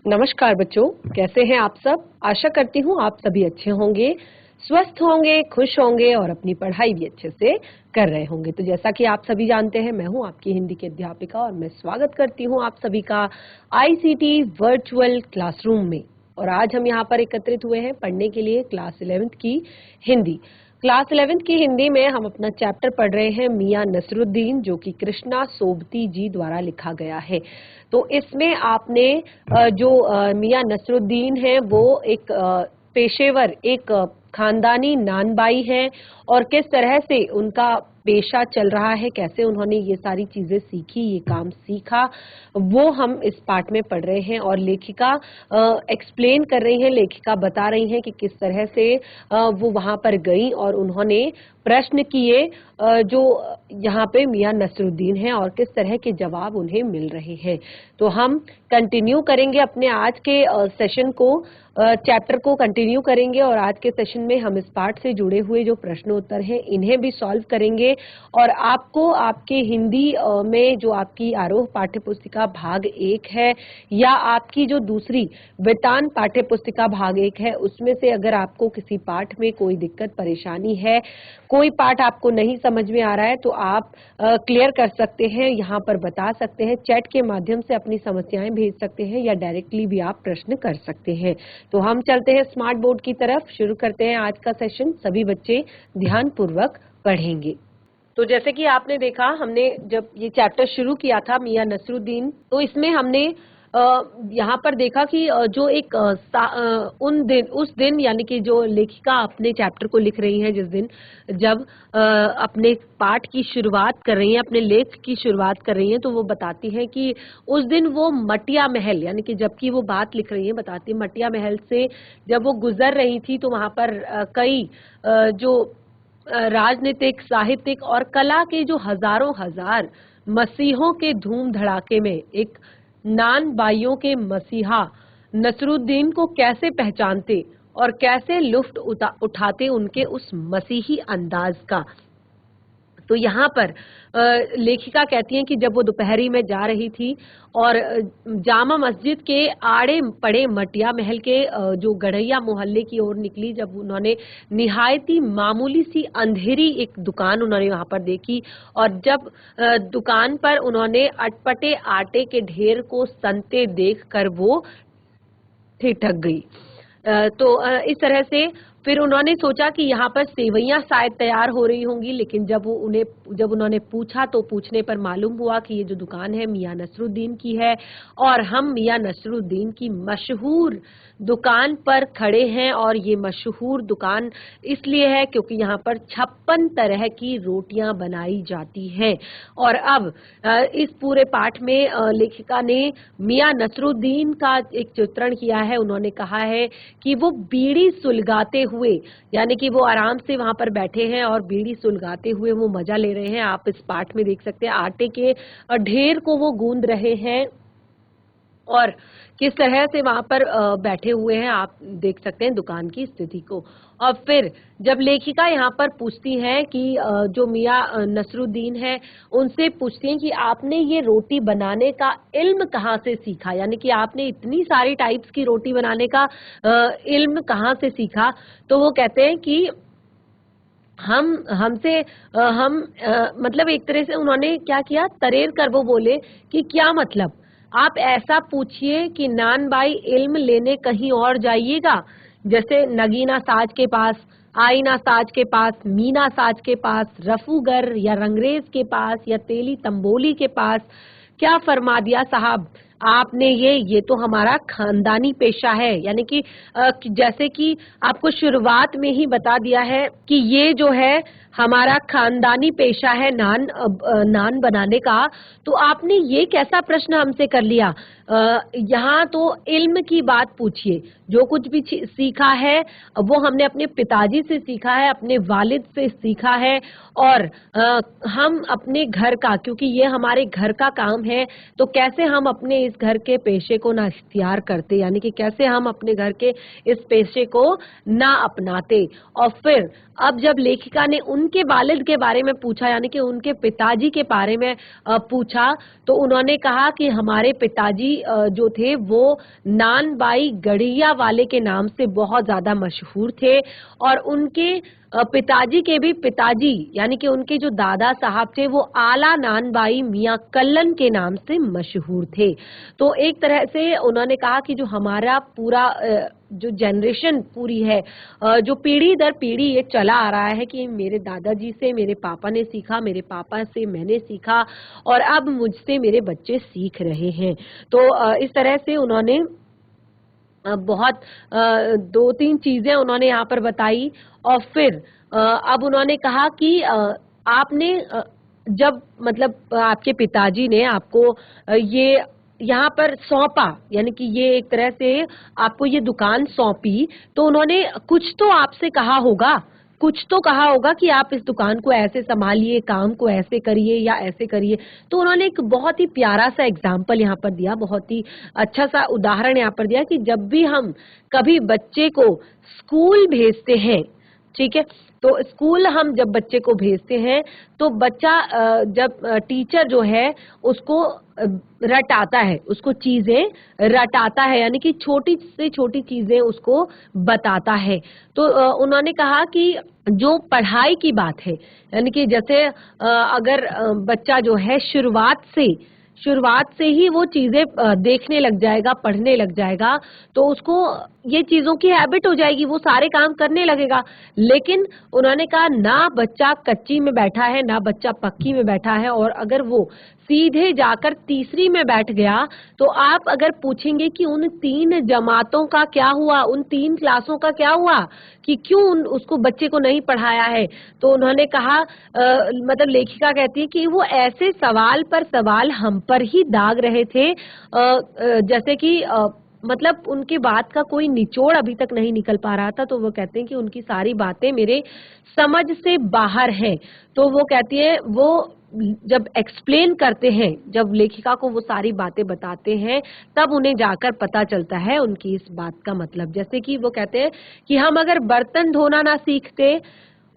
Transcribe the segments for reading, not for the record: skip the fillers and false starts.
नमस्कार बच्चों, कैसे हैं आप सब। आशा करती हूँ आप सभी अच्छे होंगे, स्वस्थ होंगे, खुश होंगे और अपनी पढ़ाई भी अच्छे से कर रहे होंगे। तो जैसा कि आप सभी जानते हैं, मैं हूँ आपकी हिंदी की अध्यापिका और मैं स्वागत करती हूँ आप सभी का आईसीटी वर्चुअल क्लासरूम में। और आज हम यहाँ पर एकत्रित हुए हैं पढ़ने के लिए क्लास 11th की हिंदी। क्लास 11th की हिंदी में हम अपना चैप्टर पढ़ रहे हैं मियां नसरुद्दीन, जो कि कृष्णा सोबती जी द्वारा लिखा गया है। तो इसमें आपने जो मियां नसरुद्दीन है वो एक पेशेवर, एक खानदानी नानबाई है और किस तरह से उनका पेशा चल रहा है, कैसे उन्होंने ये सारी चीजें सीखी, ये काम सीखा, वो हम इस पाठ में पढ़ रहे हैं। और लेखिका एक्सप्लेन कर रही हैं, लेखिका बता रही हैं कि किस तरह से वो वहां पर गई और उन्होंने प्रश्न किए जो यहाँ पे मियां नसरुद्दीन हैं और किस तरह के जवाब उन्हें मिल रहे हैं। तो हम कंटिन्यू करेंगे अपने आज के सेशन को, चैप्टर को कंटिन्यू करेंगे और आज के सेशन में हम इस पाठ से जुड़े हुए जो प्रश्न उत्तर हैं इन्हें भी सॉल्व करेंगे। और आपको आपके हिंदी में जो आपकी आरोह पाठ्य पुस्तिका भाग 1 है या आपकी जो दूसरी वेतान पाठ्य पुस्तिका भाग 1 है, उसमें से अगर आपको किसी पाठ में कोई दिक्कत परेशानी है, कोई पाठ आपको नहीं समझ में आ रहा है, तो आप क्लियर कर सकते हैं, यहाँ पर बता सकते हैं, चैट के माध्यम से अपनी समस्याएं भेज सकते हैं या डायरेक्टली भी आप प्रश्न कर सकते हैं। तो हम चलते हैं स्मार्ट बोर्ड की तरफ, शुरू करते हैं आज का सेशन। सभी बच्चे ध्यान पूर्वक पढ़ेंगे। तो जैसे कि आपने देखा, हमने जब ये चैप्टर शुरू किया था मियां नसरुद्दीन, तो इसमें हमने यहाँ पर देखा कि जो एक उस दिन यानी कि जो लेखिका अपने चैप्टर को लिख रही हैं, जिस दिन जब अपने पाठ की शुरुआत कर रही हैं, अपने लेख की शुरुआत कर रही हैं, तो वो बताती हैं कि उस दिन वो मटिया महल, यानी कि जबकि वो बात लिख रही हैं, बताती है मटिया महल से जब वो गुजर रही थी तो वहां पर कई जो राजनीतिक, साहित्यिक और कला के जो हजारों हजार मसीहों के धूम धड़ाके में एक नान बाइयों के मसीहा नसरुद्दीन को कैसे पहचानते और कैसे लुफ्त उठाते उनके उस मसीही अंदाज का। तो यहाँ पर लेखिका कहती हैं कि जब वो दोपहरी में जा रही थी और जामा मस्जिद के आड़े पड़े मटिया महल के जो गढ़ैया मोहल्ले की ओर निकली, जब उन्होंने निहायती मामूली सी अंधेरी एक दुकान उन्होंने वहां पर देखी और जब दुकान पर उन्होंने अटपटे आटे के ढेर को सनते देखकर वो ठिठक गई। तो इस तरह से फिर उन्होंने सोचा कि यहाँ पर सेवइयां शायद तैयार हो रही होंगी, लेकिन जब उन्होंने पूछा तो पूछने पर मालूम हुआ कि ये जो दुकान है मियां नसरुद्दीन की है और हम मियां नसरुद्दीन की मशहूर दुकान पर खड़े हैं। और ये मशहूर दुकान इसलिए है क्योंकि यहाँ पर 56 तरह की रोटियां बनाई जाती हैं। और अब इस पूरे पाठ में लेखिका ने मियां नसरुद्दीन का एक चित्रण किया है। उन्होंने कहा है कि वो बीड़ी सुलगाते हुए, यानी कि वो आराम से वहां पर बैठे हैं और बीड़ी सुलगाते हुए वो मजा ले रहे हैं। आप इस पाठ में देख सकते हैं आटे के ढेर को वो गूंद रहे हैं और किस तरह से वहां पर बैठे हुए हैं, आप देख सकते हैं दुकान की स्थिति को। और फिर जब लेखिका यहाँ पर पूछती हैं कि जो मियां नसरुद्दीन है उनसे पूछती हैं कि आपने ये रोटी बनाने का इल्म कहाँ से सीखा, यानी कि आपने इतनी सारी टाइप्स की रोटी बनाने का इल्म कहाँ से सीखा। तो वो कहते हैं कि मतलब एक तरह से उन्होंने क्या किया, तरेर कर वो बोले कि क्या मतलब, आप ऐसा पूछिए कि नान बाई इल्म लेने कहीं और जाइएगा, जैसे नगीना साज के पास, आईना साज के पास, मीना साज के पास, रफूगर या रंगरेज के पास या तेली तंबोली के पास। क्या फरमा दिया साहब आपने, ये तो हमारा खानदानी पेशा है। यानी कि जैसे कि आपको शुरुआत में ही बता दिया है कि ये जो है हमारा खानदानी पेशा है नान बनाने का। तो आपने ये कैसा प्रश्न हमसे कर लिया, यहाँ तो इल्म की बात पूछिए। जो कुछ भी सीखा है वो हमने अपने पिताजी से सीखा है, अपने वालिद से सीखा है और हम अपने घर का, क्योंकि ये हमारे घर का काम है, तो कैसे हम अपने इस घर के पेशे को ना इख्तियार करते, यानी कि कैसे हम अपने घर के इस पेशे को ना अपनाते। और फिर अब जब लेखिका ने उन उनके वालिद के बारे में पूछा, यानी कि उनके पिताजी के बारे में पूछा, तो उन्होंने कहा कि हमारे पिताजी जो थे वो नानबाई गढ़िया वाले के नाम से बहुत ज्यादा मशहूर थे, और उनके पिताजी के भी पिताजी यानी कि उनके जो दादा साहब थे वो आला नानबाई मियां कल्लन के नाम से मशहूर थे। तो एक तरह से उन्होंने कहा कि जो हमारा पूरा जो जनरेशन पूरी है, जो पीढ़ी दर पीढ़ी ये चला आ रहा है कि मेरे दादाजी से मेरे पापा ने सीखा, मेरे पापा से मैंने सीखा, और अब मुझसे मेरे बच्चे सीख रहे हैं। तो इस तरह से उन्होंने बहुत 2-3 चीजें उन्होंने यहाँ पर बताई, और फिर अब उन्होंने कहा कि आपने जब मतलब आपके पिताजी ने आपको ये यहाँ पर सौंपा, यानी कि ये एक तरह से आपको ये दुकान सौंपी, तो उन्होंने कुछ तो आपसे कहा होगा, कुछ तो कहा होगा कि आप इस दुकान को ऐसे संभालिए, काम को ऐसे करिए या ऐसे करिए। तो उन्होंने एक बहुत ही प्यारा सा एग्जाम्पल यहाँ पर दिया, बहुत ही अच्छा सा उदाहरण यहाँ पर दिया कि जब भी हम कभी बच्चे को स्कूल भेजते हैं, ठीक है, तो स्कूल हम जब बच्चे को भेजते हैं तो बच्चा जब टीचर जो है उसको रटाता है, उसको चीजें रटाता है, यानी कि छोटी से छोटी चीजें उसको बताता है। तो उन्होंने कहा कि जो पढ़ाई की बात है, यानी कि जैसे अगर बच्चा जो है शुरुआत से ही वो चीजें देखने लग जाएगा, पढ़ने लग जाएगा, तो उसको ये चीजों की हैबिट हो जाएगी, वो सारे काम करने लगेगा। लेकिन उन्होंने कहा ना बच्चा कच्ची में बैठा है, ना बच्चा पक्की में बैठा है, और अगर वो सीधे जाकर तीसरी में बैठ गया तो आप अगर पूछेंगे कि उन 3 जमातों का क्या हुआ, उन 3 क्लासों का क्या हुआ, कि क्यों उसको बच्चे को नहीं पढ़ाया है, तो उन्होंने कहा मतलब लेखिका कहती है कि वो ऐसे सवाल पर सवाल हम पर ही दाग रहे थे, जैसे कि मतलब उनके बात का कोई निचोड़ अभी तक नहीं निकल पा रहा था। तो वो कहते हैं कि उनकी सारी बातें मेरे समझ से बाहर हैं। तो वो कहती है वो जब एक्सप्लेन करते हैं, जब लेखिका को वो सारी बातें बताते हैं, तब उन्हें जाकर पता चलता है उनकी इस बात का मतलब। जैसे कि वो कहते हैं कि हम अगर बर्तन धोना ना सीखते,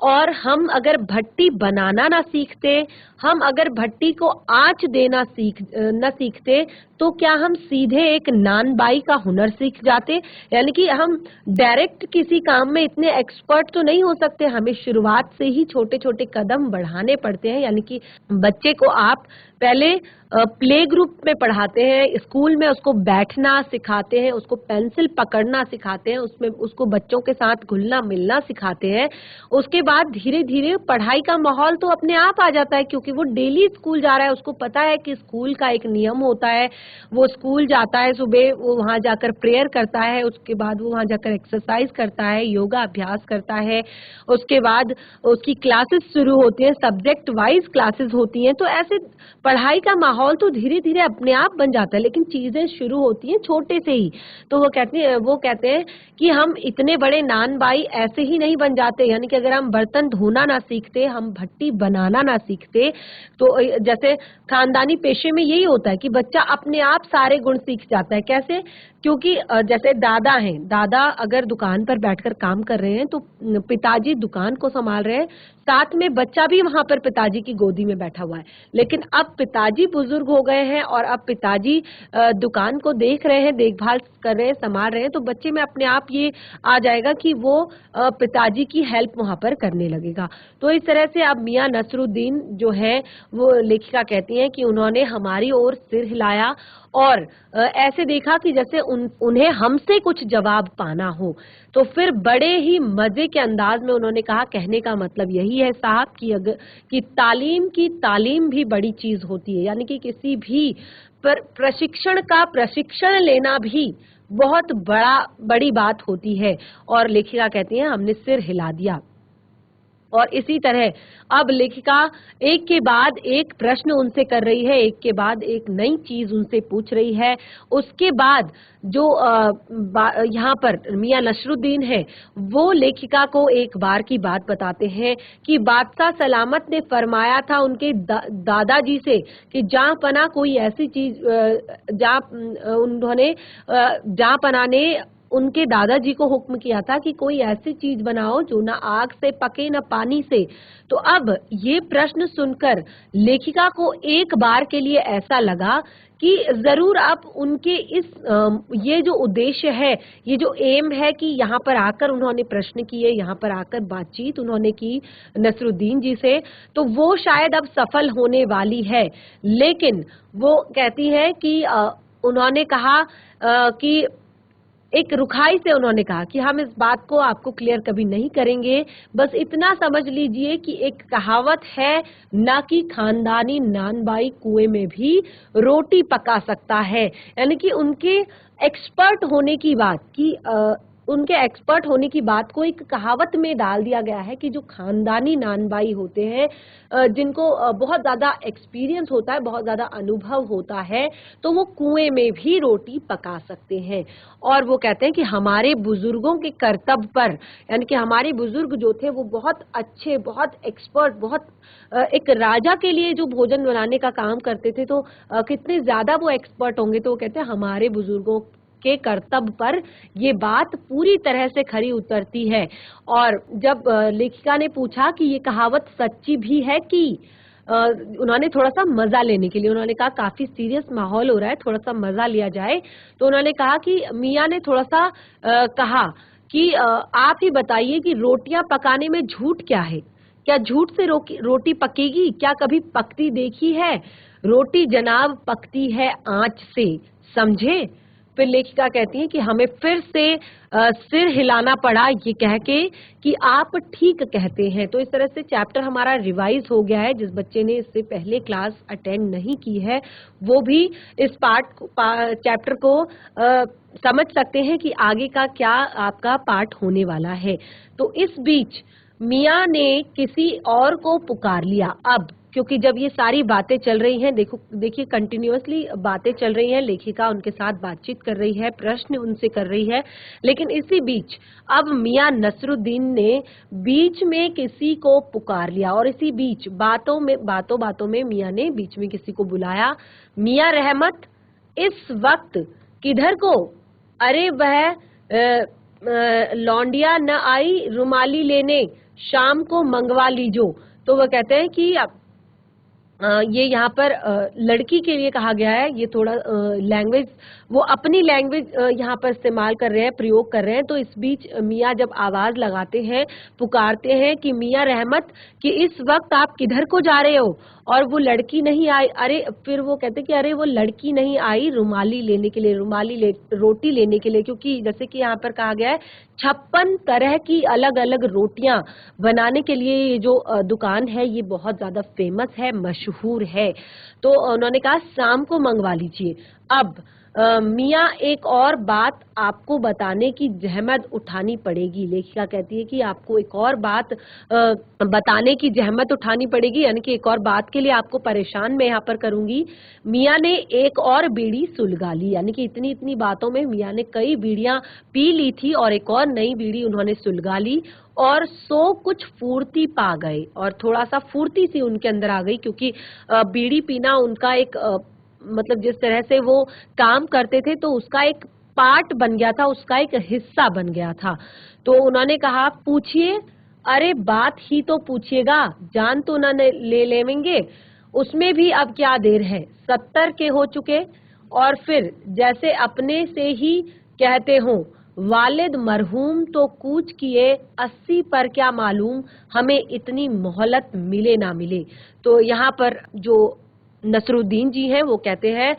और हम अगर भट्टी बनाना ना सीखते, हम अगर भट्टी को आंच देना न सीखते, तो क्या हम सीधे एक नानबाई का हुनर सीख जाते? यानी कि हम डायरेक्ट किसी काम में इतने एक्सपर्ट तो नहीं हो सकते, हमें शुरुआत से ही छोटे छोटे कदम बढ़ाने पड़ते हैं। यानी कि बच्चे को आप पहले प्ले ग्रुप में पढ़ाते हैं, स्कूल में उसको बैठना सिखाते हैं, उसको पेंसिल पकड़ना सिखाते हैं, उसमें उसको बच्चों के साथ घुलना मिलना सिखाते हैं। उसके बाद धीरे धीरे पढ़ाई का माहौल तो अपने आप आ जाता है, क्योंकि वो डेली स्कूल जा रहा है, उसको पता है कि स्कूल का एक नियम होता है। वो स्कूल जाता है, सुबह वो वहां जाकर प्रेयर करता है, उसके बाद वो वहां जाकर एक्सरसाइज करता है, योगा अभ्यास करता है, उसके बाद उसकी क्लासेस शुरू होती है, सब्जेक्ट वाइज क्लासेस होती हैं। तो ऐसे पढ़ाई का माहौल तो धीरे धीरे अपने आप बन जाता है, लेकिन चीजें शुरू होती हैं छोटे से ही। तो वो कहते हैं कि हम इतने बड़े नानबाई ऐसे ही नहीं बन जाते। यानी कि अगर हम बर्तन धोना ना सीखते, हम भट्टी बनाना ना सीखते, तो जैसे खानदानी पेशे में यही होता है कि बच्चा अपने आप सारे गुण सीख जाता है। कैसे? क्योंकि जैसे दादा हैं, दादा अगर दुकान पर बैठकर काम कर रहे हैं तो पिताजी दुकान को संभाल रहे हैं, साथ में बच्चा भी वहां पर पिताजी की गोदी में बैठा हुआ है। लेकिन अब पिताजी बुजुर्ग हो गए हैं और अब पिताजी दुकान को देख रहे हैं, देखभाल कर रहे हैं, संभाल रहे हैं, तो बच्चे में अपने आप ये आ जाएगा कि वो पिताजी की हेल्प वहां पर करने लगेगा। तो इस तरह से अब मियां नसरुद्दीन जो है, वो लेखिका कहती हैं कि उन्होंने हमारी ओर सिर हिलाया और ऐसे देखा कि जैसे उन्हें हमसे कुछ जवाब पाना हो। तो फिर बड़े ही मजे के अंदाज में उन्होंने कहा, कहने का मतलब यही है साहब कि तालीम भी बड़ी चीज होती है। यानी कि किसी भी प्रशिक्षण लेना भी बहुत बड़ी बात होती है। और लेखिका कहती है हमने सिर हिला दिया। और इसी तरह अब लेखिका एक के बाद एक प्रश्न उनसे कर रही है, एक के बाद एक नई चीज उनसे पूछ रही है। उसके बाद जो यहाँ पर मियां नसरुद्दीन है, वो लेखिका को एक बार की बात बताते हैं कि बादशाह सलामत ने फरमाया था उनके दादाजी से कि जहाँ पना कोई ऐसी चीज, जहाँ पना ने उनके दादाजी को हुक्म किया था कि कोई ऐसी चीज बनाओ जो ना आग से पके ना पानी से। तो अब ये प्रश्न सुनकर लेखिका को एक बार के लिए ऐसा लगा कि जरूर अब उनके इस ये जो उद्देश्य है, ये जो एम है कि यहाँ पर आकर उन्होंने प्रश्न किए, यहाँ पर आकर बातचीत उन्होंने की नसरुद्दीन जी से, तो वो शायद अब सफल होने वाली है। लेकिन वो कहती है कि उन्होंने कहा कि एक रुखाई से उन्होंने कहा कि हम इस बात को आपको क्लियर कभी नहीं करेंगे, बस इतना समझ लीजिए कि एक कहावत है ना कि खानदानी नानबाई कुएं में भी रोटी पका सकता है। यानी कि उनके एक्सपर्ट होने की बात की उनके एक्सपर्ट होने की बात को एक कहावत में डाल दिया गया है कि जो खानदानी नानबाई होते हैं, जिनको बहुत ज्यादा एक्सपीरियंस होता है, बहुत ज्यादा अनुभव होता है, तो वो कुएं में भी रोटी पका सकते हैं। और वो कहते हैं कि हमारे बुजुर्गों के कर्तव्य पर, यानी कि हमारे बुजुर्ग जो थे वो बहुत अच्छे, बहुत एक्सपर्ट, बहुत एक राजा के लिए जो भोजन बनाने का काम करते थे, तो कितने ज्यादा वो एक्सपर्ट होंगे। तो वो कहते हैं हमारे बुजुर्गों के कर्तव्य पर ये बात पूरी तरह से खरी उतरती है। और जब लेखिका ने पूछा कि ये कहावत सच्ची भी है कि उन्होंने थोड़ा सा मजा लेने के लिए, उन्होंने कहा काफी सीरियस माहौल हो रहा है, थोड़ा सा मजा लिया जाए, तो उन्होंने कहा कि मियाँ ने थोड़ा सा कहा कि आप ही बताइए कि रोटियां पकाने में झूठ क्या है? क्या झूठ से रोटी पकेगी? क्या कभी पकती देखी है? रोटी जनाब पकती है आंच से, समझे? फिर लेखिका कहती है कि हमें फिर से सिर हिलाना पड़ा ये कह के कि आप ठीक कहते हैं। तो इस तरह से चैप्टर हमारा रिवाइज हो गया है। जिस बच्चे ने इससे पहले क्लास अटेंड नहीं की है वो भी इस चैप्टर को समझ सकते हैं कि आगे का क्या आपका पार्ट होने वाला है। तो इस बीच मियाँ ने किसी और को पुकार लिया। अब क्योंकि जब ये सारी बातें चल रही हैं, देखिए कंटिन्यूअसली बातें चल रही हैं, लेखिका उनके साथ बातचीत कर रही है, प्रश्न उनसे कर रही है, लेकिन इसी बीच अब मियाँ नसरुद्दीन ने बीच में किसी को पुकार लिया। और इसी बीच बातों में मियाँ ने बीच में किसी को बुलाया। मियाँ रहमत, इस वक्त किधर को? अरे वह लौंडिया न आई रुमाली लेने, शाम को मंगवा लीजो। तो वो कहते हैं कि ये यहाँ पर लड़की के लिए कहा गया है। ये थोड़ा लैंग्वेज, वो अपनी लैंग्वेज यहाँ पर इस्तेमाल कर रहे हैं, प्रयोग कर रहे हैं। तो इस बीच मियाँ जब आवाज लगाते हैं, पुकारते हैं कि मियाँ रहमत कि इस वक्त आप किधर को जा रहे हो? और वो लड़की नहीं आई। अरे फिर वो कहते कि अरे वो लड़की नहीं आई रुमाली लेने के लिए, रोटी लेने के लिए, क्योंकि जैसे कि यहाँ पर कहा गया है 56 तरह की अलग अलग रोटियां बनाने के लिए ये जो दुकान है ये बहुत ज्यादा फेमस है, मशहूर है। तो उन्होंने कहा शाम को मंगवा लीजिए। अब मियाँ एक और बात आपको बताने की जहमत उठानी पड़ेगी। लेखिका कहती है कि आपको एक और बात बताने की जहमत उठानी पड़ेगी, यानी कि एक और बात के लिए आपको परेशान मैं यहाँ पर करूंगी। मियाँ ने एक और बीड़ी सुलगा ली, यानी कि इतनी इतनी बातों में मियाँ ने कई बीड़ियां पी ली थी और एक और नई बीड़ी उन्होंने सुलगा ली। और सो कुछ फुर्ती पा गए, और थोड़ा सा फुर्ती सी उनके अंदर आ गई, क्योंकि बीड़ी पीना उनका एक मतलब जिस तरह से वो काम करते थे तो उसका एक पार्ट बन गया था, उसका एक हिस्सा बन गया था। तो उन्होंने कहा पूछिए। अरे बात ही तो पूछिएगा, जान तो ना ले लेंगे, उसमें भी अब क्या देर है, 70 के हो चुके। और फिर जैसे अपने से ही कहते हो, वालिद मरहूम तो कूच किए, 80 पर क्या मालूम हमें इतनी मोहलत मिले ना मिले। तो यहाँ पर जो नसरुद्दीन जी हैं वो कहते हैं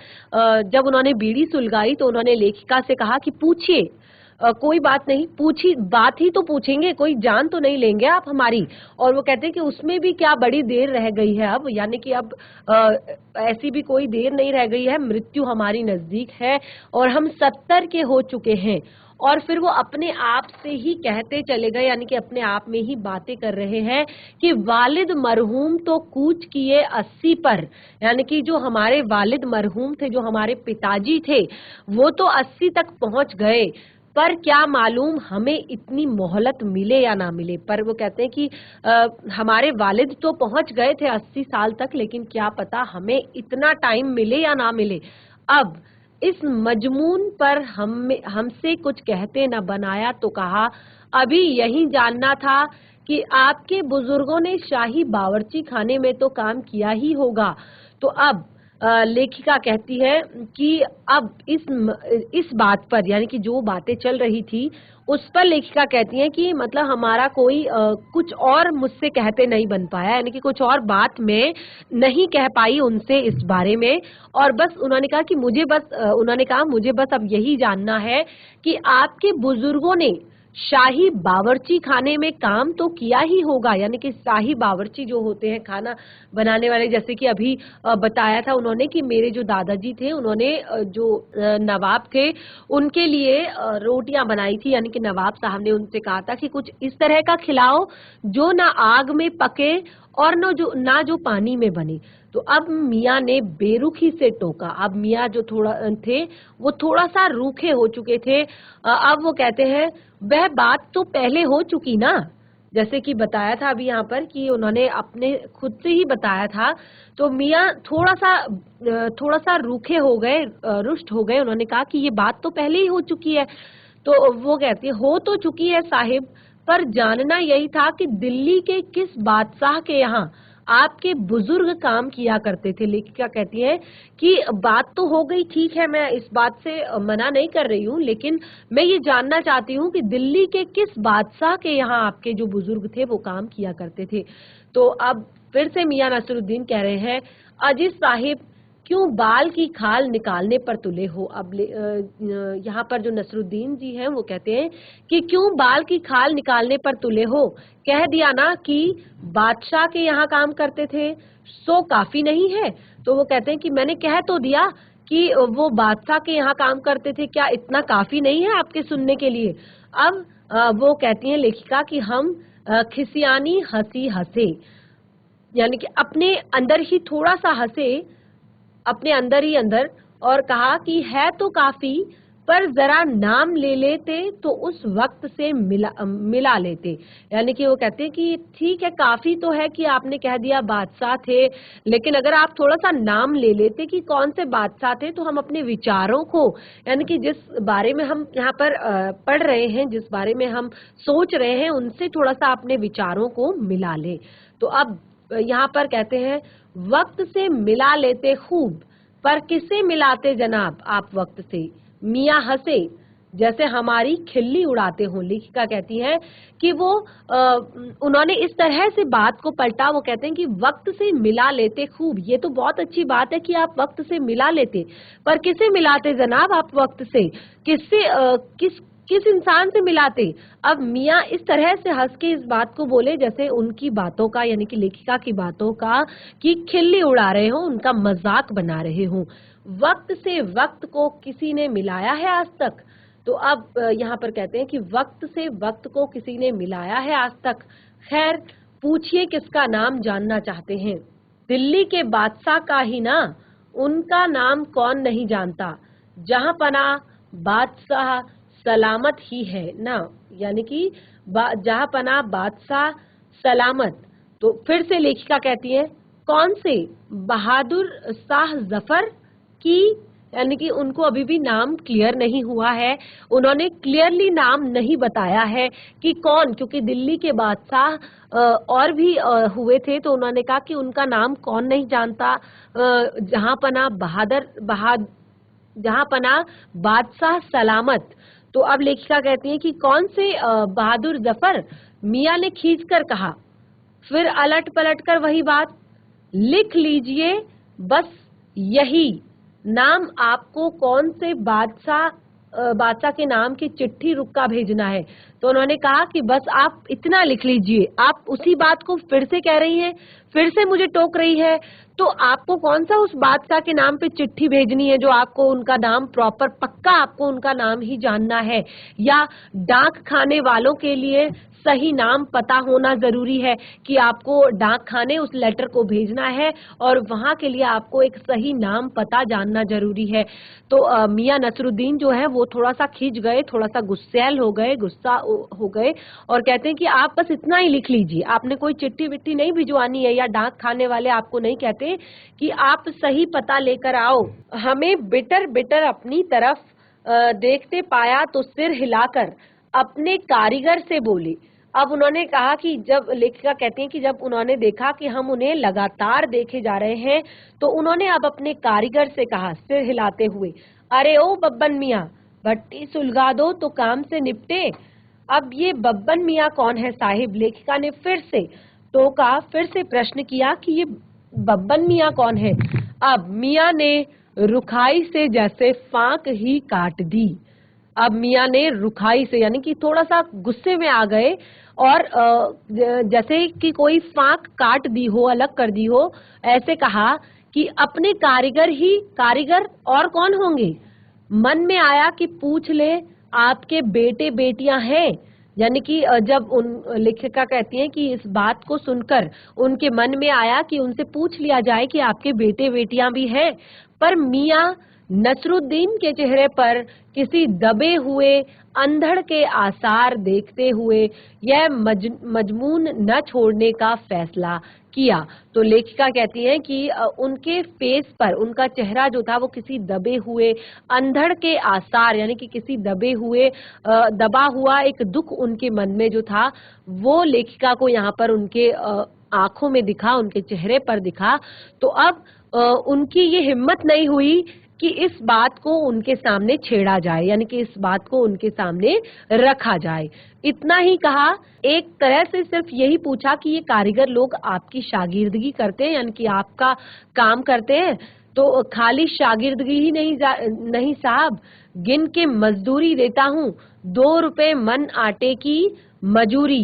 जब उन्होंने बीड़ी सुलगाई तो उन्होंने लेखिका से कहा कि पूछिए, कोई बात नहीं, पूछी बात ही तो पूछेंगे, कोई जान तो नहीं लेंगे आप हमारी। और वो कहते हैं कि उसमें भी क्या बड़ी देर रह गई है अब, यानी कि अब ऐसी भी कोई देर नहीं रह गई है, मृत्यु हमारी नजदीक है और हम 70 के हो चुके हैं। और फिर वो अपने आप से ही कहते चले गए, यानी कि अपने आप में ही बातें कर रहे हैं कि वालिद मरहूम तो कूच किए 80 पर, यानी कि जो हमारे वालिद मरहूम थे, जो हमारे पिताजी थे, वो तो 80 तक पहुंच गए, पर क्या मालूम हमें इतनी मोहलत मिले या ना मिले। पर वो कहते हैं कि हमारे वालिद तो पहुंच गए थे 80 साल तक, लेकिन क्या पता हमें इतना टाइम मिले या ना मिले। अब इस मजमून पर हमसे कुछ कहते न बनाया तो कहा, अभी यही जानना था कि आपके बुजुर्गों ने शाही बावर्ची खाने में तो काम किया ही होगा। तो अब लेखिका कहती है कि अब इस बात पर, यानी कि जो बातें चल रही थी उस पर लेखिका कहती है कि मतलब हमारा कोई कुछ और मुझसे कहते नहीं बन पाया, यानी कि कुछ और बात मैं नहीं कह पाई उनसे इस बारे में। और बस उन्होंने कहा कि उन्होंने कहा मुझे बस अब यही जानना है कि आपके बुजुर्गों ने शाही बावर्ची खाने में काम तो किया ही होगा, यानी कि शाही बावर्ची जो होते हैं खाना बनाने वाले, जैसे कि अभी बताया था उन्होंने कि मेरे जो दादाजी थे उन्होंने जो नवाब थे उनके लिए रोटियां बनाई थी, यानी कि नवाब साहब ने उनसे कहा था कि कुछ इस तरह का खिलाओ जो ना आग में पके और ना जो पानी में बने। तो अब मियाँ ने बेरुखी से टोका। अब मियाँ जो थे वो थोड़ा सा रूखे हो चुके थे। अब वो कहते हैं वह बात तो पहले हो चुकी ना, जैसे कि बताया था अभी यहाँ पर कि उन्होंने अपने खुद से ही बताया था। तो मियाँ थोड़ा सा रूखे हो गए, रुष्ट हो गए। उन्होंने कहा कि ये बात तो पहले ही हो चुकी है। तो वो कहती है हो तो चुकी है साहिब, पर जानना यही था कि दिल्ली के किस बादशाह के यहाँ आपके बुजुर्ग काम किया करते थे। लेखिका कहती है कि बात तो हो गई, ठीक है, मैं इस बात से मना नहीं कर रही हूँ, लेकिन मैं ये जानना चाहती हूँ कि दिल्ली के किस बादशाह के यहाँ आपके जो बुजुर्ग थे वो काम किया करते थे। तो अब फिर से मियां नसरुद्दीन कह रहे हैं, अजीज साहिब क्यों बाल की खाल निकालने पर तुले हो। अब यहाँ पर जो नसरुद्दीन जी हैं वो कहते हैं कि क्यों बाल की खाल निकालने पर तुले हो, कह दिया ना कि बादशाह के यहाँ काम करते थे, सो काफी नहीं है। तो वो कहते हैं कि मैंने कह तो दिया कि वो बादशाह के यहाँ काम करते थे, क्या इतना काफी नहीं है आपके सुनने के लिए। अब वो कहती हैं लेखिका कि हम खिसियानी हंसी हंसे, यानी कि अपने अंदर ही थोड़ा सा हंसे, अपने अंदर ही अंदर, और कहा कि है तो काफी, पर जरा नाम ले लेते तो उस वक्त से मिला लेते। यानी कि वो कहते हैं कि ठीक है, काफी तो है कि आपने कह दिया बादशाह थे, लेकिन अगर आप थोड़ा सा नाम ले लेते कि कौन से बादशाह थे तो हम अपने विचारों को, यानी कि जिस बारे में हम यहाँ पर पढ़ रहे हैं, जिस बारे में हम सोच रहे हैं, उनसे थोड़ा सा अपने विचारों को मिला ले। तो अब यहाँ पर कहते हैं वक्त से मिला लेते खूब, पर किसे मिलाते जनाब आप वक्त से। मियाँ हंसे जैसे हमारी खिल्ली उड़ाते हों। लेखिका कहती है कि वो उन्होंने इस तरह से बात को पलटा। वो कहते हैं कि वक्त से मिला लेते खूब, ये तो बहुत अच्छी बात है कि आप वक्त से मिला लेते, पर किसे मिलाते जनाब आप वक्त से, किस इंसान से मिलाते। अब मियाँ इस तरह से हंस के इस बात को बोले जैसे उनकी बातों का, यानी कि लेखिका की बातों का की खिल्ली उड़ा रहे हो, उनका मजाक बना रहे हो। वक्त से वक्त को किसी ने मिलाया है आज तक। तो अब यहाँ पर कहते हैं कि वक्त से वक्त को किसी ने मिलाया है आज तक। खैर पूछिए किसका नाम जानना चाहते हैं। दिल्ली के बादशाह का ही ना, उनका नाम कौन नहीं जानता। जहां पना बादशाह सलामत ही है ना, यानी कि जहां पना बादशाह सलामत। तो फिर से लेखिका कहती है कौन से, बहादुर शाह जफर की, यानी कि उनको अभी भी नाम क्लियर नहीं हुआ है, उन्होंने क्लियरली नाम नहीं बताया है कि कौन, क्योंकि दिल्ली के बादशाह और भी हुए थे, तो उन्होंने कहा कि उनका नाम कौन नहीं जानता। जहां पना बादशाह सलामत। तो अब लेखिका कहती है कि कौन से बहादुर जफर। मियाँ ने खींचकर कहा, फिर अलट पलट कर वही बात, लिख लीजिए बस यही नाम, आपको कौन से बादशाह के नाम की चिट्ठी रुक्का भेजना है। तो उन्होंने कहा कि बस आप इतना लिख लीजिए। आप उसी बात को फिर से कह रही हैं, फिर से मुझे टोक रही है। तो आपको कौन सा उस बादशाह के नाम पे चिट्ठी भेजनी है जो आपको उनका नाम प्रॉपर, पक्का आपको उनका नाम ही जानना है, या डाक खाने वालों के लिए सही नाम पता होना जरूरी है कि आपको डाक खाने उस लेटर को भेजना है और वहां के लिए आपको एक सही नाम पता जानना जरूरी है। तो मियां नसरुद्दीन जो है वो थोड़ा सा खिंच गए, थोड़ा सा गुस्सैल हो गए, गुस्सा हो गए और कहते हैं कि आप बस इतना ही लिख लीजिए, आपने कोई चिट्ठी विट्ठी नहीं भिजवानी है, या डाक खाने वाले आपको नहीं कहते कि आप सही पता लेकर आओ। हमें बिटर बिटर अपनी तरफ देखते पाया तो सिर हिलाकर अपने कारीगर से बोले। अब उन्होंने कहा कि जब, लेखिका कहती हैं कि जब उन्होंने देखा कि हम उन्हें लगातार देखे जा रहे हैं तो उन्होंने अब अपने कारीगर से कहा सिर हिलाते हुए, अरे ओ बब्बन मियाँ, भट्टी सुलगा दो तो काम से निपटे। अब ये बब्बन मियाँ कौन है साहिब? लेखिका ने फिर से टोका, फिर से प्रश्न किया कि ये बब्बन मियाँ कौन है। अब मियाँ ने रुखाई से जैसे फांक ही काट दी। अब मियाँ ने रुखाई से यानी कि थोड़ा सा गुस्से में आ गए और जैसे कि कोई फांक काट दी हो, अलग कर दी हो, ऐसे कहा कि अपने कारीगर और कौन होंगे? मन में आया कि पूछ ले आपके बेटे बेटियां हैं। यानी कि जब उन लेखिका कहती हैं कि इस बात को सुनकर उनके मन में आया कि उनसे पूछ लिया जाए कि आपके बेटे बेटियां भी हैं, पर मियाँ नसरुद्दीन के चेहरे पर किसी दबे हुए अंधड़ के आसार देखते हुए यह मजमून न छोड़ने का फैसला किया। तो लेखिका कहती हैं कि उनके फेस पर, उनका चेहरा जो था वो किसी दबे हुए अंधड़ के आसार यानी कि किसी दबे हुए दबा हुआ एक दुख उनके मन में जो था वो लेखिका को यहाँ पर उनके आंखों में दिखा, उनके चेहरे पर दिखा। तो अब उनकी ये हिम्मत नहीं हुई कि इस बात को उनके सामने छेड़ा जाए, यानी कि इस बात को उनके सामने रखा जाए। इतना ही कहा, एक तरह से सिर्फ यही पूछा कि ये कारीगर लोग आपकी शागिर्दगी करते हैं, यानी कि आपका काम करते हैं? तो खाली शागिर्दगी ही नहीं साहब, गिन के मजदूरी देता हूँ। 2 रुपए मन आटे की मजूरी,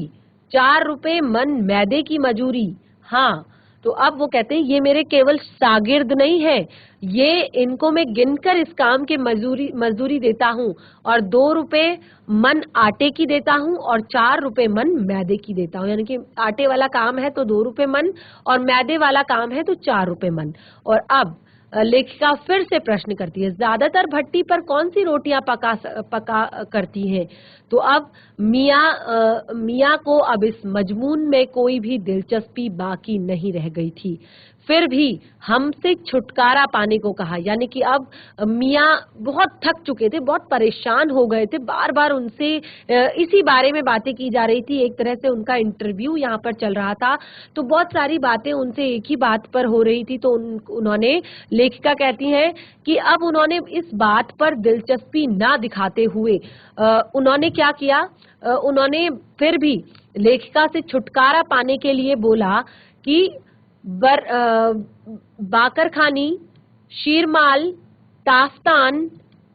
4 रुपए मन मैदे की मजूरी। हाँ, तो अब वो कहते हैं ये मेरे केवल शागिर्द नहीं है, ये इनको मैं गिनकर इस काम के मजदूरी देता हूँ और 2 रुपए मन आटे की देता हूँ और 4 रुपए मन मैदे की देता हूँ। यानी कि आटे वाला काम है तो 2 रुपए मन और मैदे वाला काम है तो 4 रुपए मन। और अब लेखिका फिर से प्रश्न करती है, ज्यादातर भट्टी पर कौन सी रोटियां पका करती हैं? तो अब मियाँ को अब इस मजमून में कोई भी दिलचस्पी बाकी नहीं रह गई थी। फिर भी हमसे छुटकारा पाने को कहा, यानी कि अब मियाँ बहुत थक चुके थे, बहुत परेशान हो गए थे, बार बार उनसे इसी बारे में बातें की जा रही थी। एक तरह से उनका इंटरव्यू यहाँ पर चल रहा था, तो बहुत सारी बातें उनसे एक ही बात पर हो रही थी। तो उन्होंने, लेखिका कहती हैं कि अब उन्होंने इस बात पर दिलचस्पी ना दिखाते हुए उन्होंने क्या किया, उन्होंने फिर भी लेखिका से छुटकारा पाने के लिए बोला कि बाकरखानी, शीरमाल, ताफ्तान,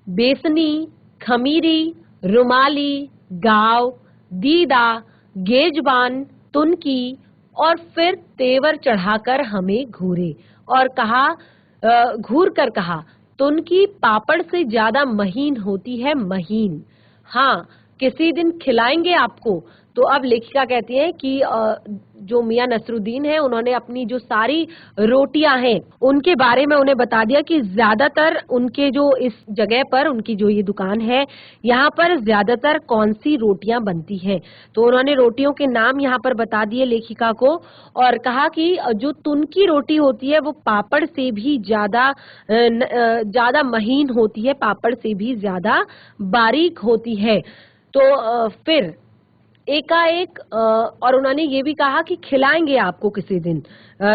बेसनी, खमीरी, रुमाली, गाव, दीदा, गेजबान, तुनकी और फिर तेवर चढ़ाकर हमें घूरे और कहा, घूर कर कहा, तुनकी पापड़ से ज्यादा महीन होती है, महीन। हाँ, किसी दिन खिलाएंगे आपको। तो अब लेखिका कहती है कि जो मियाँ नसरुद्दीन है उन्होंने अपनी जो सारी रोटियां हैं उनके बारे में उन्हें बता दिया कि ज्यादातर उनके जो इस जगह पर, उनकी जो ये दुकान है, यहाँ पर ज्यादातर कौन सी रोटियां बनती हैं। तो उन्होंने रोटियों के नाम यहाँ पर बता दिए लेखिका को और कहा कि जो तुनकी रोटी होती है वो पापड़ से भी ज्यादा महीन होती है, पापड़ से भी ज्यादा बारीक होती है। तो फिर एकाएक और उन्होंने ये भी कहा कि खिलाएंगे आपको किसी दिन,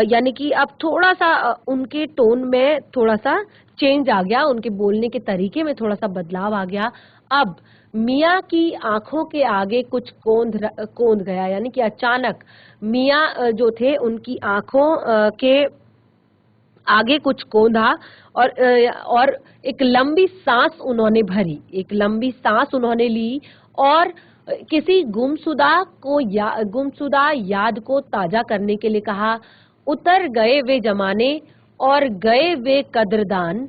यानी कि अब थोड़ा सा उनके टोन में थोड़ा सा चेंज आ गया, उनके बोलने के तरीके में थोड़ा सा बदलाव आ गया। अब मियाँ की आंखों के आगे कुछ कोंद गया, यानी कि अचानक मियाँ जो थे उनकी आंखों के आगे कुछ कोंधा और एक लंबी सांस उन्होंने भरी, एक लंबी सांस उन्होंने ली और किसी गुमशुदा याद को ताजा करने के लिए कहा, उतर गए वे जमाने और गए वे कद्रदान,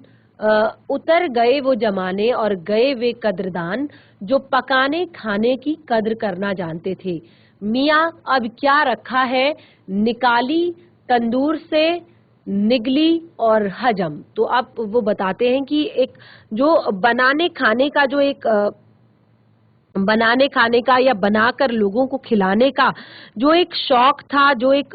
उतर गए वो जमाने और गए वे कद्रदान जो पकाने खाने की कद्र करना जानते थे। मियाँ अब क्या रखा है, निकाली, तंदूर से, निगली और हजम। तो अब वो बताते हैं कि एक जो बनाने खाने का जो एक बनाने खाने का या बनाकर लोगों को खिलाने का जो एक शौक था, जो एक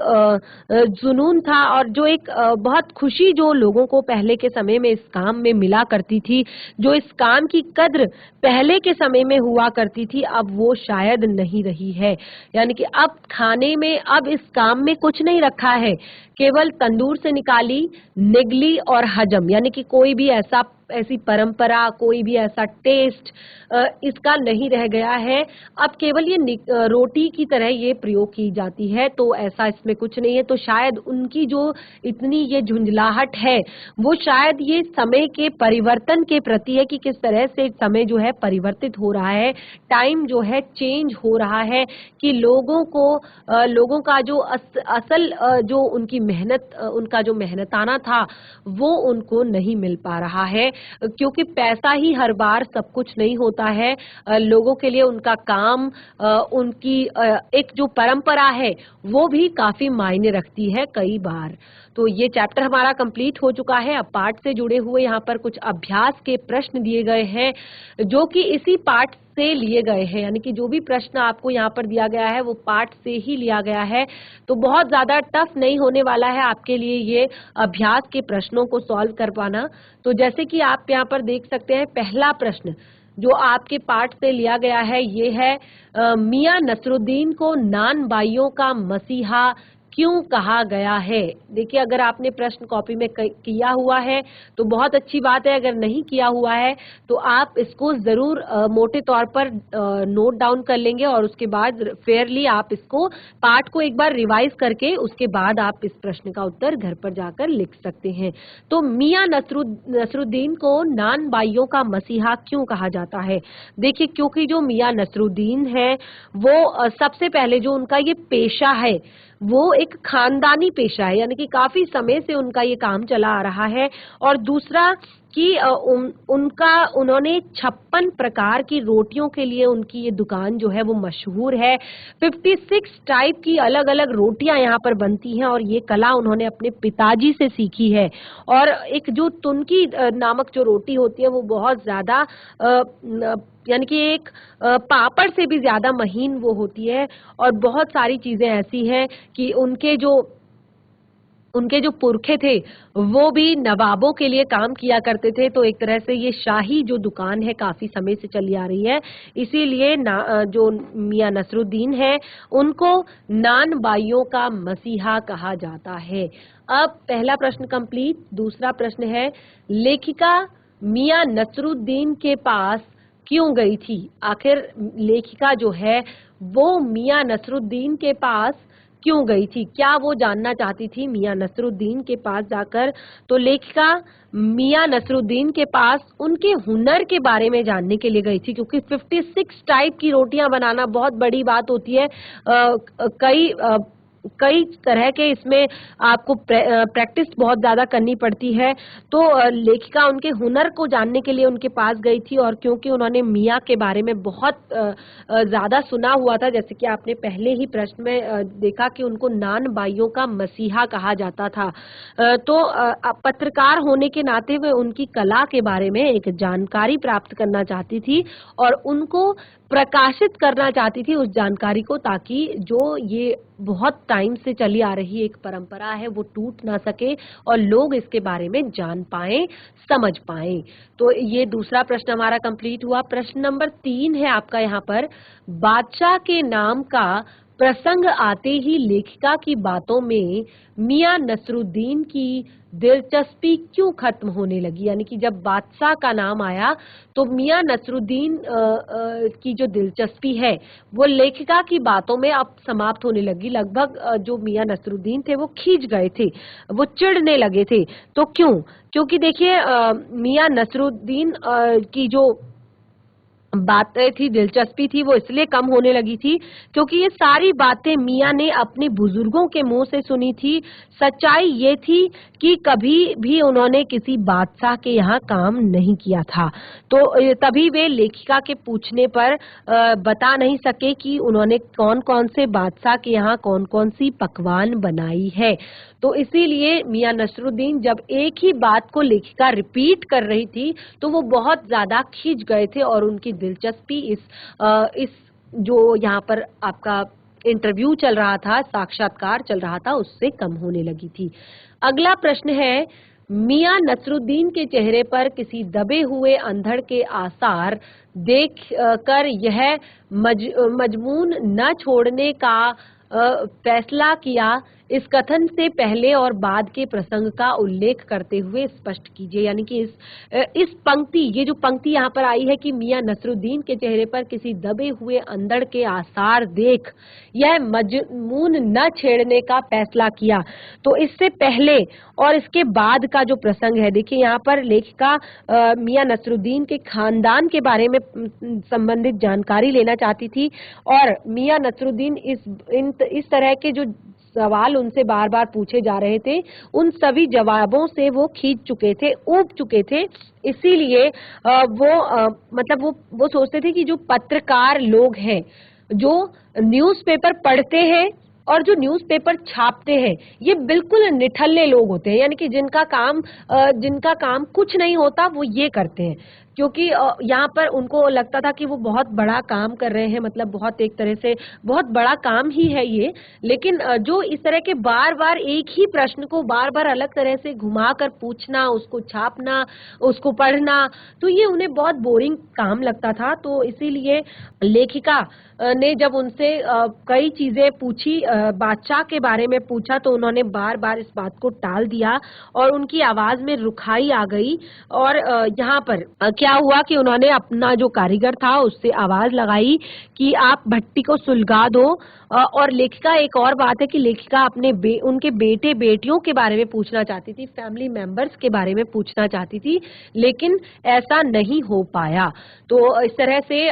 जुनून था और जो एक बहुत खुशी जो लोगों को पहले के समय में इस काम में मिला करती थी, जो इस काम की कद्र पहले के समय में हुआ करती थी, अब वो शायद नहीं रही है। यानी कि अब खाने में अब इस काम में कुछ नहीं रखा है, केवल तंदूर से निकाली, निगली और हजम। यानी कि कोई भी ऐसी परंपरा, कोई भी ऐसा टेस्ट इसका नहीं रह गया है। अब केवल ये रोटी की तरह ये प्रयोग की जाती है, तो ऐसा इसमें कुछ नहीं है। तो शायद उनकी जो इतनी ये झुंझलाहट है, वो शायद ये समय के परिवर्तन के प्रति है कि किस तरह से समय जो है परिवर्तित हो रहा है, टाइम जो है चेंज हो रहा है, कि लोगों का जो असल जो उनकी मेहनत, उनका जो मेहनताना था, वो उनको नहीं मिल पा रहा है, क्योंकि पैसा ही हर बार सब कुछ नहीं होता है। लोगों के लिए उनका काम, उनकी एक जो परंपरा है, वो भी काफी मायने रखती है कई बार। तो ये चैप्टर हमारा कंप्लीट हो चुका है। अब पाठ से जुड़े हुए यहाँ पर कुछ अभ्यास के प्रश्न दिए गए हैं, जो कि इसी पाठ से लिए गए हैं। यानी कि जो भी प्रश्न आपको यहाँ पर दिया गया है वो पाठ से ही लिया गया है, तो बहुत ज्यादा टफ नहीं होने वाला है आपके लिए ये अभ्यास के प्रश्नों को सॉल्व कर पाना। तो जैसे कि आप यहाँ पर देख सकते हैं, पहला प्रश्न जो आपके पाठ से लिया गया है ये है, मियां नसरुद्दीन को नान बाइयों का मसीहा क्यों कहा गया है। देखिए, अगर आपने प्रश्न कॉपी में किया हुआ है तो बहुत अच्छी बात है, अगर नहीं किया हुआ है तो आप इसको जरूर मोटे तौर पर नोट डाउन कर लेंगे और उसके बाद फेयरली आप इसको पाठ को एक बार रिवाइज करके उसके बाद आप इस प्रश्न का उत्तर घर पर जाकर लिख सकते हैं। तो मियां नसरुद्दीन को नान बाइयों का मसीहा क्यों कहा जाता है। देखिए, क्योंकि जो मियां नसरुद्दीन है वो सबसे पहले जो उनका ये पेशा है वो एक खानदानी पेशा है, यानी कि काफी समय से उनका ये काम चला आ रहा है। और दूसरा कि उन्होंने 56 प्रकार की रोटियों के लिए उनकी ये दुकान जो है वो मशहूर है। 56 टाइप की अलग अलग रोटियां यहाँ पर बनती हैं और ये कला उन्होंने अपने पिताजी से सीखी है। और एक जो तुनकी नामक जो रोटी होती है वो बहुत ज्यादा यानी कि एक पापड़ से भी ज्यादा महीन वो होती है। और बहुत सारी चीजें ऐसी हैं कि उनके जो पुरखे थे वो भी नवाबों के लिए काम किया करते थे। तो एक तरह से ये शाही जो दुकान है काफी समय से चली आ रही है, इसीलिए जो मियां नसरुद्दीन है उनको नान बाइयों का मसीहा कहा जाता है। अब पहला प्रश्न कंप्लीट। दूसरा प्रश्न है, लेखिका मियां नसरुद्दीन के पास क्यों गई थी। आखिर लेखिका जो है वो मियां नसरुद्दीन के पास क्यों गई थी, क्या वो जानना चाहती थी मियां नसरुद्दीन के पास जाकर। तो लेखिका मियां नसरुद्दीन के पास उनके हुनर के बारे में जानने के लिए गई थी, क्योंकि 56 टाइप की रोटियां बनाना बहुत बड़ी बात होती है। कई तरह के इसमें आपको प्रैक्टिस बहुत ज्यादा करनी पड़ती है। तो लेखिका उनके हुनर को जानने के लिए उनके पास गई थी, और क्योंकि उन्होंने मियां के बारे में बहुत ज्यादा सुना हुआ था, जैसे कि आपने पहले ही प्रश्न में देखा कि उनको नान बाइयों का मसीहा कहा जाता था। तो पत्रकार होने के नाते वे उनकी कला के बारे में एक जानकारी प्राप्त करना चाहती थी और उनको प्रकाशित करना चाहती थी उस जानकारी को, ताकि जो ये बहुत टाइम से चली आ रही एक परंपरा है वो टूट ना सके और लोग इसके बारे में जान पाएं, समझ पाएं। तो ये दूसरा प्रश्न हमारा कंप्लीट हुआ। प्रश्न नंबर 3 है आपका यहाँ पर, बादशाह के नाम का प्रसंग आते ही लेखिका की बातों में मियां नसरुद्दीन की दिलचस्पी क्यों खत्म होने लगी। यानी कि जब बादशाह का नाम आया तो मियां नसरुद्दीन की जो दिलचस्पी है वो लेखिका की बातों में अब समाप्त होने लगी। लगभग जो मियां नसरुद्दीन थे वो खींच गए थे, वो चिढ़ने लगे थे। तो क्यों? क्योंकि देखिए, मियां नसरुद्दीन की जो बातें थी, दिलचस्पी थी, वो इसलिए कम होने लगी थी क्योंकि ये सारी बातें मियाँ ने अपने बुजुर्गों के मुंह से सुनी थी। सच्चाई ये थी कि कभी भी उन्होंने किसी बादशाह के यहाँ काम नहीं किया था। तो तभी वे लेखिका के पूछने पर बता नहीं सके कि उन्होंने कौन-कौन से बादशाह के यहाँ कौन-कौन सी पकवान बनाई है। तो इसीलिए मियाँ नसरुद्दीन जब एक ही बात को लेखिका रिपीट कर रही थी, तो वो बहुत ज़्यादा खिंच गए थे और उनकी दिलचस्पी इस जो यहाँ पर आपका इंटरव्यू चल रहा था, साक्षात्कार चल रहा था, उससे कम होने लगी थी। अगला प्रश्न है, मियाँ नसरुद्दीन के चेहरे पर किसी दबे हुए अंधड़ के आसार देख कर यह मजमून न छोड़ने का फैसला किया, इस कथन से पहले और बाद के प्रसंग का उल्लेख करते हुए स्पष्ट कीजिए। यानी कि इस पंक्ति, ये जो पंक्ति यहाँ पर आई है कि मियाँ नसरुद्दीन के चेहरे पर किसी दबे हुए अंधड़ के आसार देख यह मजमून न छेड़ने का फैसला किया, तो इससे पहले और इसके बाद का जो प्रसंग है, देखिए यहाँ पर लेखिका मियाँ नसरुद्दीन के खानदान के बारे में संबंधित जानकारी लेना चाहती थी और मियाँ नसरुद्दीन इस तरह के जो सवाल उनसे बार बार पूछे जा रहे थे, उन सभी जवाबों से वो खींच चुके थे, ऊब चुके थे। इसीलिए मतलब वो सोचते थे कि जो पत्रकार लोग हैं, जो न्यूज़पेपर पढ़ते हैं और जो न्यूज़पेपर छापते हैं, ये बिल्कुल निठल्ले लोग होते हैं। यानी कि जिनका काम कुछ नहीं होता, वो ये करते हैं। क्योंकि यहाँ पर उनको लगता था कि वो बहुत बड़ा काम कर रहे हैं, मतलब बहुत एक तरह से बहुत बड़ा काम ही है ये। लेकिन जो इस तरह के बार-बार एक ही प्रश्न को बार-बार अलग तरह से घुमाकर पूछना, उसको छापना, उसको पढ़ना, तो ये उन्हें बहुत बोरिंग काम लगता था। तो इसीलिए लेखिका ने जब उनसे कई चीजें पूछी, बादशाह के बारे में पूछा, तो उन्होंने बार-बार इस बात को टाल दिया और उनकी आवाज में रुखाई आ गई। और यहाँ पर क्या हुआ कि उन्होंने अपना जो कारीगर था उससे आवाज लगाई कि आप भट्टी को सुलगा दो। और लेखिका, एक और बात है कि लेखिका उनके बेटे बेटियों के बारे में पूछना चाहती थी, फैमिली मेंबर्स के बारे में पूछना चाहती थी, लेकिन ऐसा नहीं हो पाया। तो इस तरह से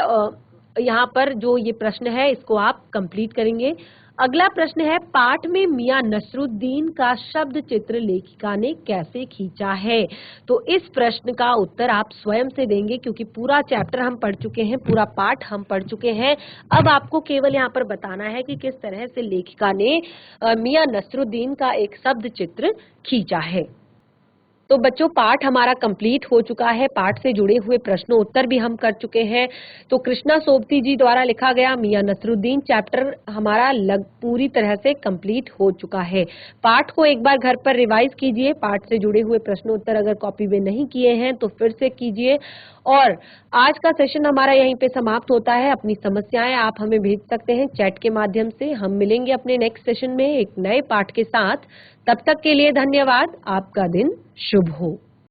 यहाँ पर जो ये प्रश्न है इसको आप कंप्लीट करेंगे। अगला प्रश्न है, पाठ में मियाँ नसरुद्दीन का शब्द चित्र लेखिका ने कैसे खींचा है? तो इस प्रश्न का उत्तर आप स्वयं से देंगे क्योंकि पूरा चैप्टर हम पढ़ चुके हैं, पूरा पाठ हम पढ़ चुके हैं। अब आपको केवल यहाँ पर बताना है कि किस तरह से लेखिका ने मियाँ नसरुद्दीन का एक शब्द चित्र खींचा है। तो बच्चों, पाठ हमारा कंप्लीट हो चुका है। पाठ से जुड़े हुए प्रश्न उत्तर भी हम कर चुके हैं। तो कृष्णा सोबती जी द्वारा लिखा गया मियाँ नसरुद्दीन चैप्टर हमारा पूरी तरह से कंप्लीट हो चुका है। पाठ को एक बार घर पर रिवाइज कीजिए। पाठ से जुड़े हुए प्रश्न उत्तर अगर कॉपी में नहीं किए हैं तो फिर से कीजिए। और आज का सेशन हमारा यहीं पे समाप्त होता है। अपनी समस्याएं आप हमें भेज सकते हैं चैट के माध्यम से। हम मिलेंगे अपने नेक्स्ट सेशन में एक नए पाठ के साथ। तब तक के लिए धन्यवाद। आपका दिन शुभ हो।